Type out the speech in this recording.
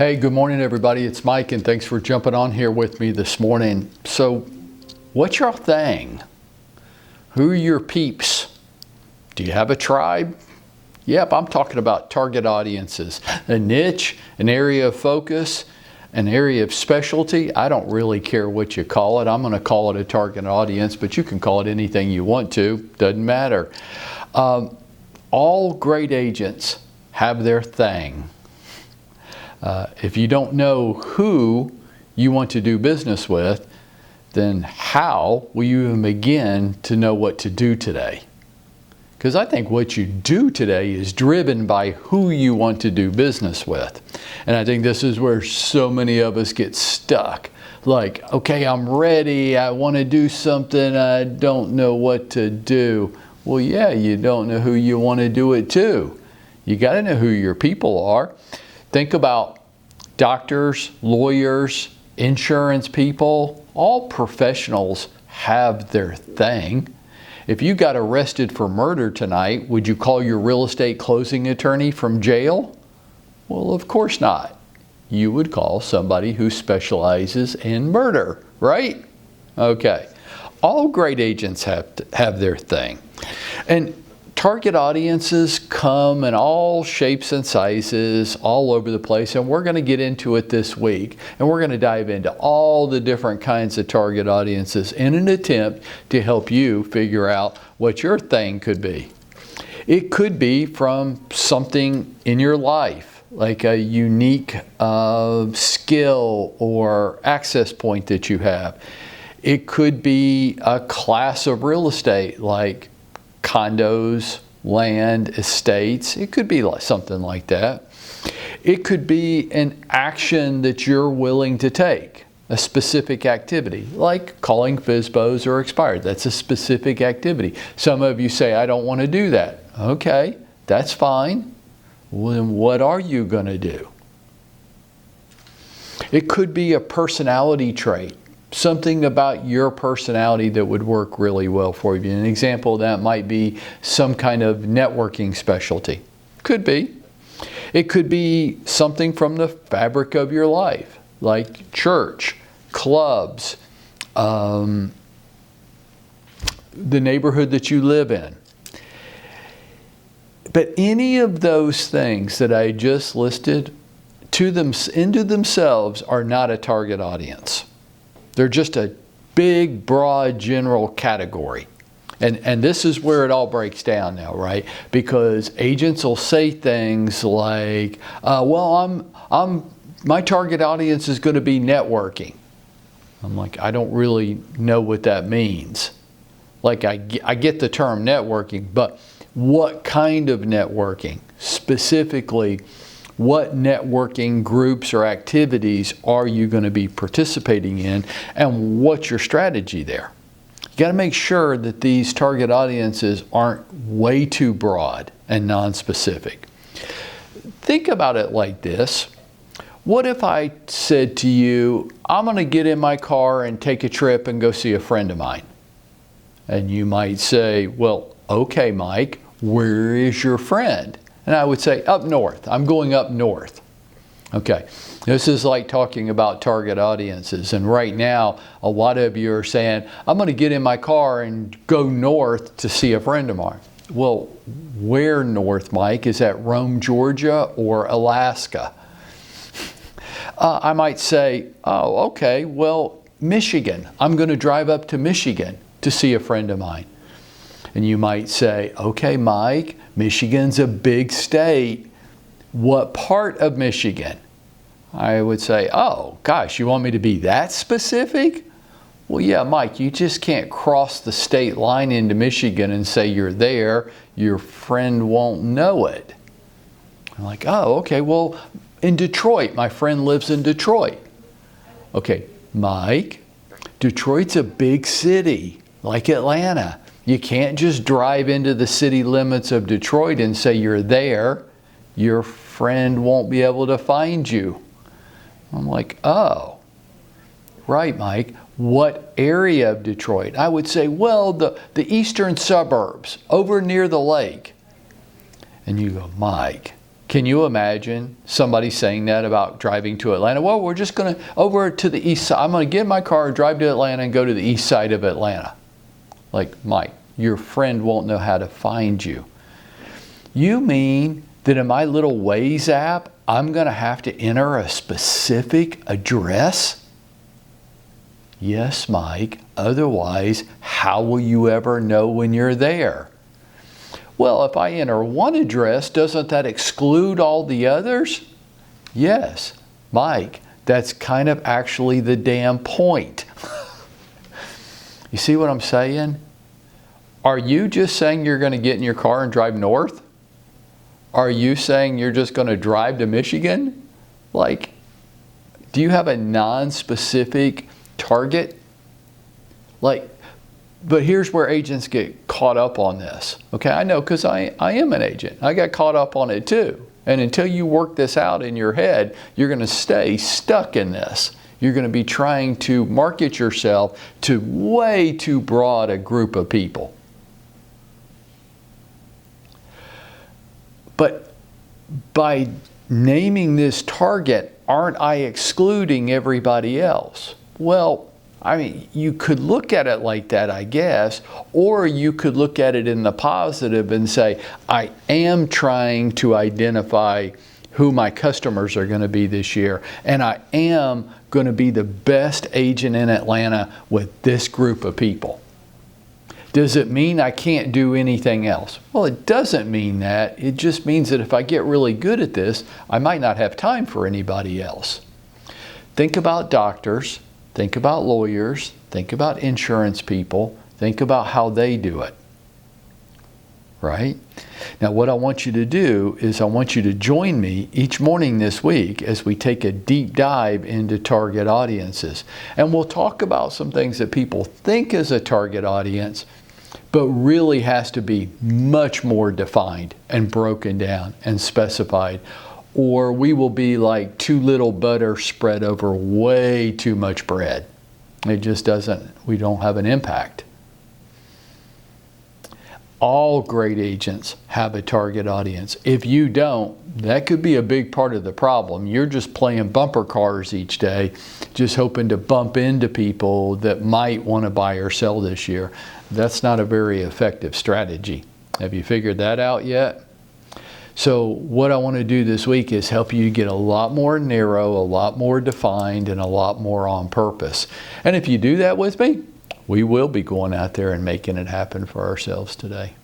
Hey, good morning, everybody. It's Mike, and thanks for jumping on here with me this morning. So, what's your thing? Who are your peeps? Do you have a tribe? Yep, I'm talking about target audiences. A niche, an area of focus, an area of specialty. I don't really care what you call it. I'm going to call it a target audience, but you can call it anything you want to. Doesn't matter. All great agents have their thing. If you don't know who you want to do business with, then how will you even begin to know what to do today? Because I think what you do today is driven by who you want to do business with. And I think this is where so many of us get stuck. Like, okay, I'm ready, I want to do something, I don't know what to do. Well, yeah, you don't know who you want to do it to. You got to know who your people are. Think about doctors, lawyers, insurance people. All professionals have their thing. If you got arrested for murder tonight, would you call your real estate closing attorney from jail? Well, of course not. You would call somebody who specializes in murder, right? Okay. All great agents have their thing. And target audiences come in all shapes and sizes, all over the place, and we're going to get into it this week, and we're going to dive into all the different kinds of target audiences in an attempt to help you figure out what your thing could be. It could be from something in your life, like a unique skill or access point that you have. It could be a class of real estate, like condos, land, estates. It could be like something like that. It could be an action that you're willing to take, a specific activity, like calling FSBOs or expired. That's a specific activity. Some of you say, I don't want to do that. Okay, that's fine. Well, then what are you going to do? It could be a personality trait. Something about your personality that would work really well for you. An example of that might be some kind of networking specialty. Could be. It could be something from the fabric of your life, like church, clubs, the neighborhood that you live in. But any of those things that I just listed into themselves are not a target audience. They're just a big, broad, general category. And this is where it all breaks down now, right? Because agents will say things like, my target audience is going to be networking. I'm like, I don't really know what that means. Like, I get the term networking, but what kind of networking? Specifically, what networking groups or activities are you going to be participating in, and what's your strategy there? You got to make sure that these target audiences aren't way too broad and non-specific. Think about it like this. What if I said to you, I'm going to get in my car and take a trip and go see a friend of mine? And you might say, well, okay, Mike, where is your friend? And I would say, up north. I'm going up north. Okay, this is like talking about target audiences. And right now, a lot of you are saying, I'm going to get in my car and go north to see a friend of mine. Well, where north, Mike? Is that Rome, Georgia, or Alaska? I might say, oh, okay, well, Michigan. I'm going to drive up to Michigan to see a friend of mine. And you might say, okay, Mike, Michigan's a big state. What part of Michigan? I would say, oh, gosh, you want me to be that specific? Well, yeah, Mike, you just can't cross the state line into Michigan and say you're there. Your friend won't know it. I'm like, oh, okay, well, in Detroit, my friend lives in Detroit. Okay, Mike, Detroit's a big city, like Atlanta. You can't just drive into the city limits of Detroit and say you're there. Your friend won't be able to find you. I'm like, oh, right, Mike. What area of Detroit? I would say, well, the eastern suburbs, over near the lake. And you go, Mike, Can you imagine somebody saying that about driving to Atlanta? Well, we're just going to over to the east side. I'm going to get in my car, drive to Atlanta, and go to the east side of Atlanta. Like, Mike, your friend won't know how to find you. You mean that in my little Waze app, I'm going to have to enter a specific address? Yes, Mike. Otherwise, how will you ever know when you're there? Well, if I enter one address, doesn't that exclude all the others? Yes, Mike, that's kind of actually the damn point. You see what I'm saying? Are you just saying you're going to get in your car and drive north? Are you saying you're just going to drive to Michigan? Like, do you have a non-specific target? Like, but here's where agents get caught up on this. Okay, I know, because I am an agent. I got caught up on it too. And until you work this out in your head, you're going to stay stuck in this. You're going to be trying to market yourself to way too broad a group of people. But by naming this target, aren't I excluding everybody else? Well, I mean, you could look at it like that, I guess, or you could look at it in the positive and say, I am trying to identify who my customers are going to be this year, and I am going to be the best agent in Atlanta with this group of people. Does it mean I can't do anything else? Well, it doesn't mean that. It just means that if I get really good at this, I might not have time for anybody else. Think about doctors. Think about lawyers, think about insurance people, think about how they do it, right? Now, what I want you to do is I want you to join me each morning this week as we take a deep dive into target audiences. And we'll talk about some things that people think is a target audience, but really has to be much more defined and broken down and specified, or we will be like too little butter spread over way too much bread. It just doesn't, we don't have an impact. All great agents have a target audience. If you don't, that could be a big part of the problem. You're just playing bumper cars each day, just hoping to bump into people that might want to buy or sell this year. That's not a very effective strategy. Have you figured that out yet? So what I want to do this week is help you get a lot more narrow, a lot more defined, and a lot more on purpose. And if you do that with me, we will be going out there and making it happen for ourselves today.